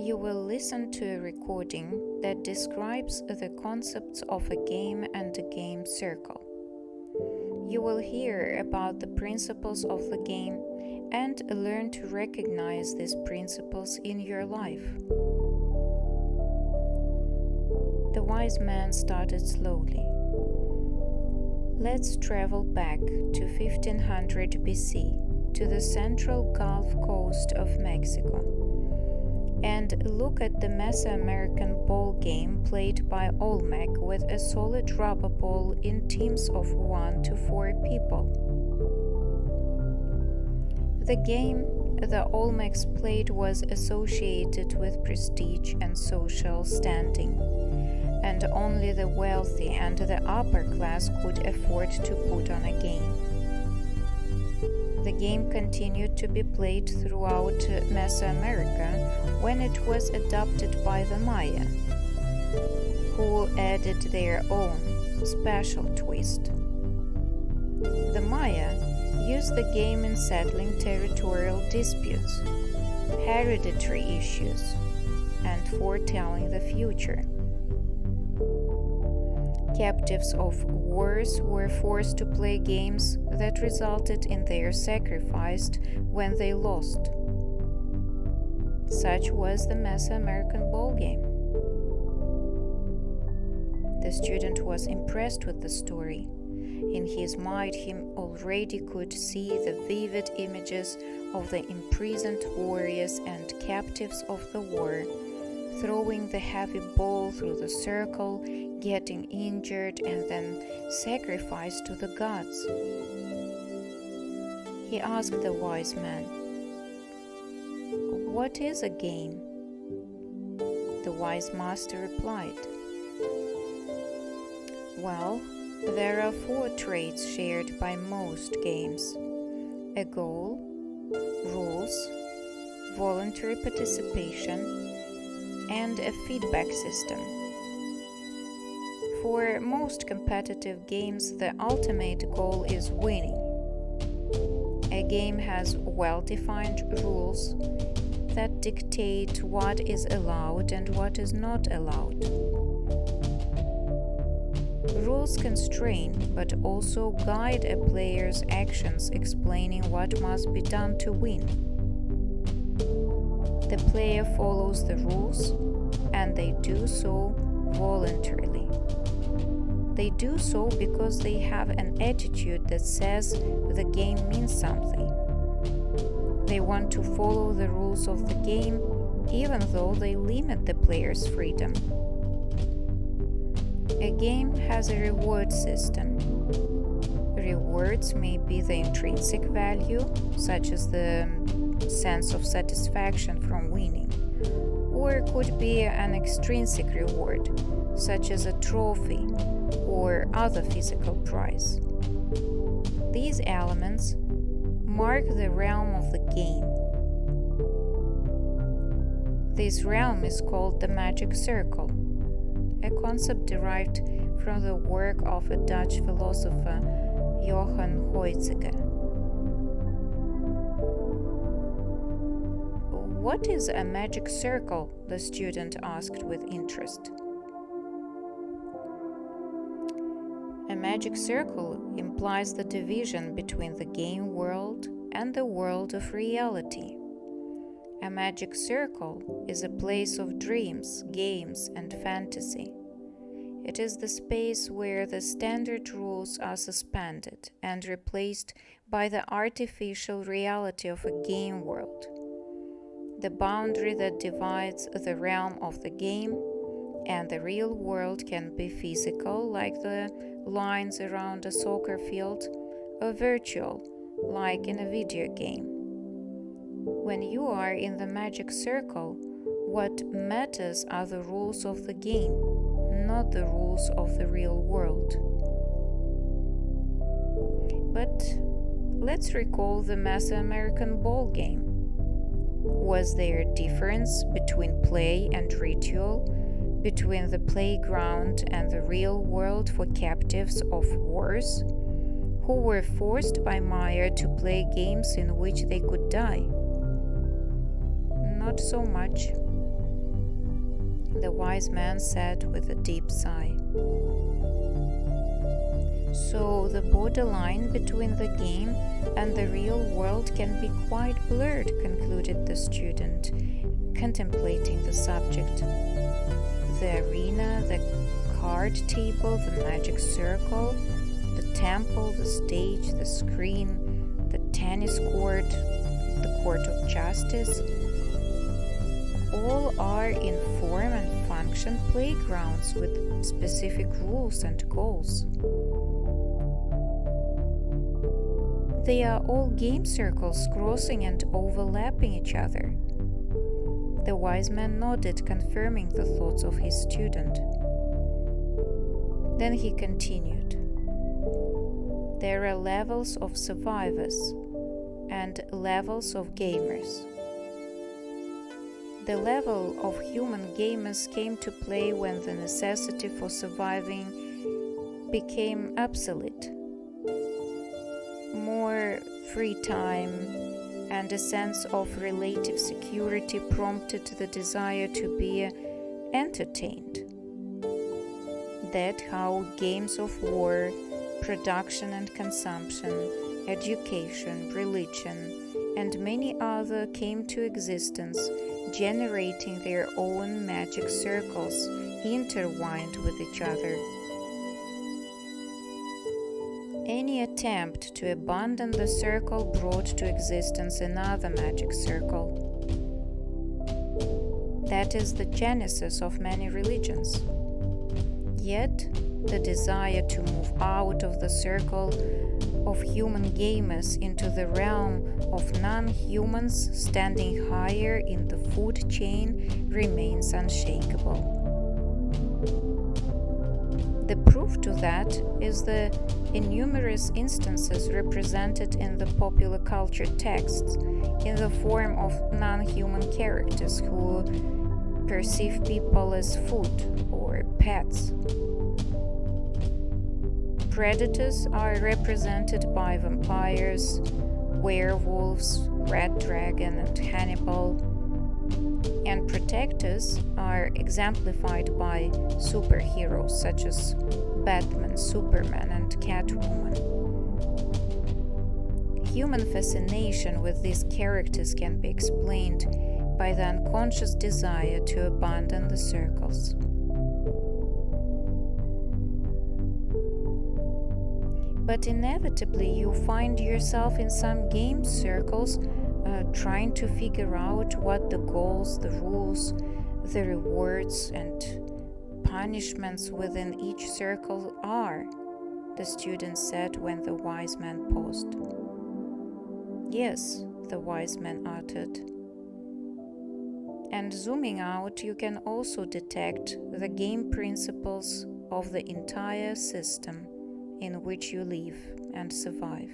You will listen to a recording that describes the concepts of a game and a game circle. You will hear about the principles of the game and learn to recognize these principles in your life. The wise man started slowly. Let's travel back to 1500 BC to the central Gulf Coast of Mexico and look at the Mesoamerican ball game played by Olmec with a solid rubber ball in teams of 1 to 4 people. The game the Olmecs played was associated with prestige and social standing, and only the wealthy and the upper class could afford to put on a game. The game continued to be played throughout Mesoamerica when it was adopted by the Maya, who added their own special twist. The Maya used the game in settling territorial disputes, hereditary issues, and foretelling the future. Captives of wars were forced to play games that resulted in their sacrifice when they lost. Such was the Mesoamerican ball game. The student was impressed with the story. In his mind, he already could see the vivid images of the imprisoned warriors and captives of the war, throwing the heavy ball through the circle, getting injured, and then sacrificed to the gods. He asked the wise man, "What is a game?" The wise master replied, "Well, there are 4 traits shared by most games: a goal, rules, voluntary participation, and a feedback system. For most competitive games, the ultimate goal is winning. A game has well-defined rules that dictate what is allowed and what is not allowed. Rules constrain but also guide a player's actions, explaining what must be done to win. The player follows the rules, and they do so voluntarily. They do so because they have an attitude that says the game means something. They want to follow the rules of the game, even though they limit the player's freedom. A game has a reward system. Rewards may be the intrinsic value, such as the sense of satisfaction from winning, or it could be an extrinsic reward, such as a trophy or other physical prize. These elements mark the realm of the game. This realm is called the magic circle, a concept derived from the work of a Dutch philosopher, Johann Huizinga. "What is a magic circle?" the student asked with interest. A magic circle implies the division between the game world and the world of reality. A magic circle is a place of dreams, games, and fantasy. It is the space where the standard rules are suspended and replaced by the artificial reality of a game world. The boundary that divides the realm of the game and the real world can be physical, like the lines around a soccer field, or virtual, like in a video game. When you are in the magic circle, what matters are the rules of the game, not the rules of the real world. But let's recall the Mesoamerican ball game. Was there a difference between play and ritual, between the playground and the real world for captives of wars, who were forced by Maya to play games in which they could die? Not so much. the wise man said with a deep sigh. So the borderline between the game and the real world can be quite blurred, concluded the student, contemplating the subject. The arena, the card table, the magic circle, the temple, the stage, the screen, the tennis court, the court of justice, all are in form and function playgrounds with specific rules and goals. They are all game circles crossing and overlapping each other. The wise man nodded, confirming the thoughts of his student. Then he continued. There are levels of survivors and levels of gamers. The level of human gamers came to play when the necessity for surviving became obsolete. More free time and a sense of relative security prompted the desire to be entertained. That's how games of war, production and consumption, education, religion, and many other came to existence, generating their own magic circles intertwined with each other. Any attempt to abandon the circle brought to existence another magic circle. That is the genesis of many religions. Yet, the desire to move out of the circle of human gamers into the realm of non-humans standing higher in the food chain remains unshakable. The proof to that is the innumerous instances represented in the popular culture texts in the form of non-human characters who perceive people as food or pets. Predators are represented by vampires, werewolves, red dragon, and Hannibal, and protectors are exemplified by superheroes such as Batman, Superman, and Catwoman. Human fascination with these characters can be explained by the unconscious desire to abandon the circles. But inevitably you find yourself in some game circles trying to figure out what the goals, the rules, the rewards, and punishments within each circle are, the student said when the wise man paused. Yes, the wise man uttered. And zooming out, you can also detect the game principles of the entire system in which you live and survive.